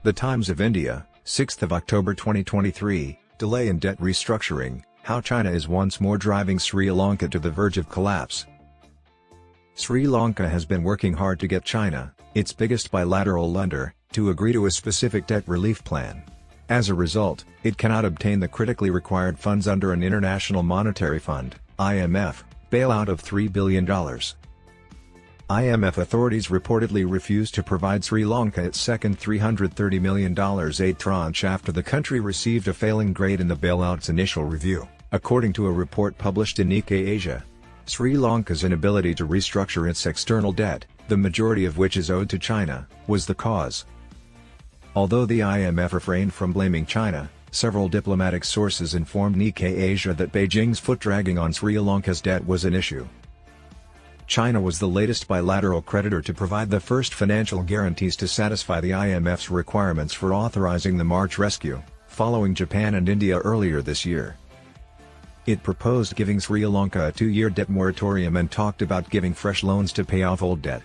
The Times of India, 6th of October 2023, delay in debt restructuring, how China is once more driving Sri Lanka to the verge of collapse. Sri Lanka has been working hard to get China, its biggest bilateral lender, to agree to a specific debt relief plan. As a result, it cannot obtain the critically required funds under an International Monetary Fund (IMF) bailout of $3 billion. IMF authorities reportedly refused to provide Sri Lanka its second $330 million aid tranche after the country received a failing grade in the bailout's initial review, according to a report published in Nikkei Asia. Sri Lanka's inability to restructure its external debt, the majority of which is owed to China, was the cause. Although the IMF refrained from blaming China, several diplomatic sources informed Nikkei Asia that Beijing's foot-dragging on Sri Lanka's debt was an issue. China was the latest bilateral creditor to provide the first financial guarantees to satisfy the IMF's requirements for authorizing the March rescue, following Japan and India earlier this year. It proposed giving Sri Lanka a 2-year debt moratorium and talked about giving fresh loans to pay off old debt.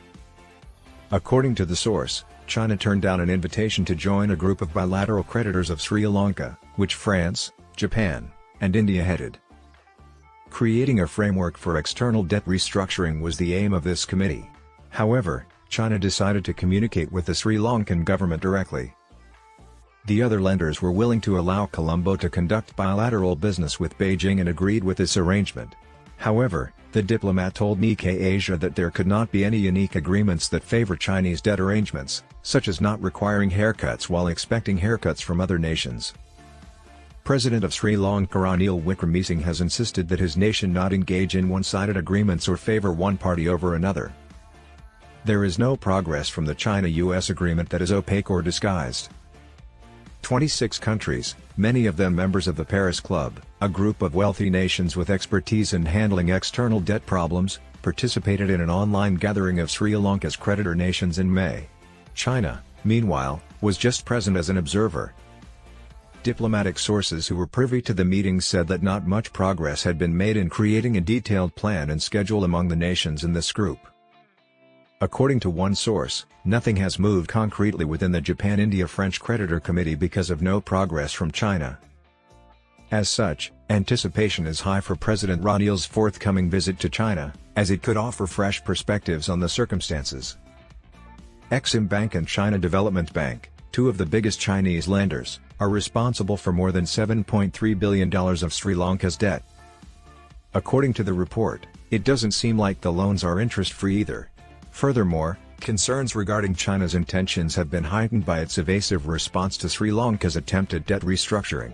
According to the source, China turned down an invitation to join a group of bilateral creditors of Sri Lanka, which France, Japan, and India headed. Creating a framework for external debt restructuring was the aim of this committee. However, China decided to communicate with the Sri Lankan government directly. The other lenders were willing to allow Colombo to conduct bilateral business with Beijing and agreed with this arrangement. However, the diplomat told Nikkei Asia that there could not be any unique agreements that favor Chinese debt arrangements, such as not requiring haircuts while expecting haircuts from other nations. President of Sri Lanka Ranil Wickremesinghe has insisted that his nation not engage in one-sided agreements or favor one party over another. There is no progress from the China-US agreement that is opaque or disguised. 26 countries, many of them members of the Paris Club, a group of wealthy nations with expertise in handling external debt problems, participated in an online gathering of Sri Lanka's creditor nations in May. China, meanwhile, was just present as an observer. Diplomatic sources who were privy to the meetings said that not much progress had been made in creating a detailed plan and schedule among the nations in this group. According to one source, nothing has moved concretely within the Japan-India-French creditor committee because of no progress from China. As such, anticipation is high for President Ranil's forthcoming visit to China, as it could offer fresh perspectives on the circumstances. Exim Bank and China Development Bank, two of the biggest Chinese lenders, are responsible for more than $7.3 billion of Sri Lanka's debt. According to the report, it doesn't seem like the loans are interest-free either. Furthermore, concerns regarding China's intentions have been heightened by its evasive response to Sri Lanka's attempted debt restructuring.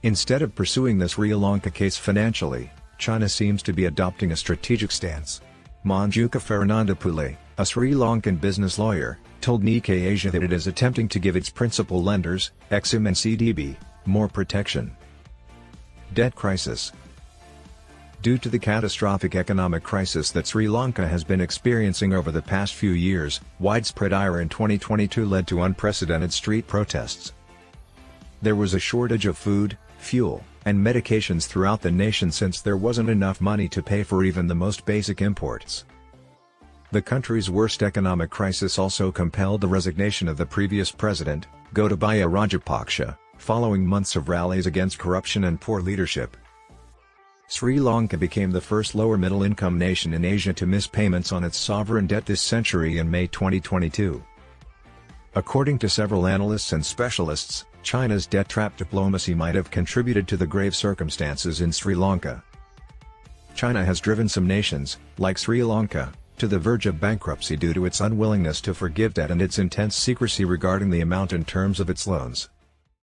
Instead of pursuing the Sri Lanka case financially, China seems to be adopting a strategic stance. Manjuka Fernandapule, a Sri Lankan business lawyer, told Nikkei Asia that it is attempting to give its principal lenders, Exim and CDB, more protection. Debt crisis. Due to the catastrophic economic crisis that Sri Lanka has been experiencing over the past few years, widespread ire in 2022 led to unprecedented street protests. There was a shortage of food, fuel, and medications throughout the nation since there wasn't enough money to pay for even the most basic imports. The country's worst economic crisis also compelled the resignation of the previous president, Gotabaya Rajapaksa, following months of rallies against corruption and poor leadership. Sri Lanka became the first lower-middle-income nation in Asia to miss payments on its sovereign debt this century in May 2022. According to several analysts and specialists, China's debt trap diplomacy might have contributed to the grave circumstances in Sri Lanka. China has driven some nations, like Sri Lanka, to the verge of bankruptcy due to its unwillingness to forgive debt and its intense secrecy regarding the amount and terms of its loans.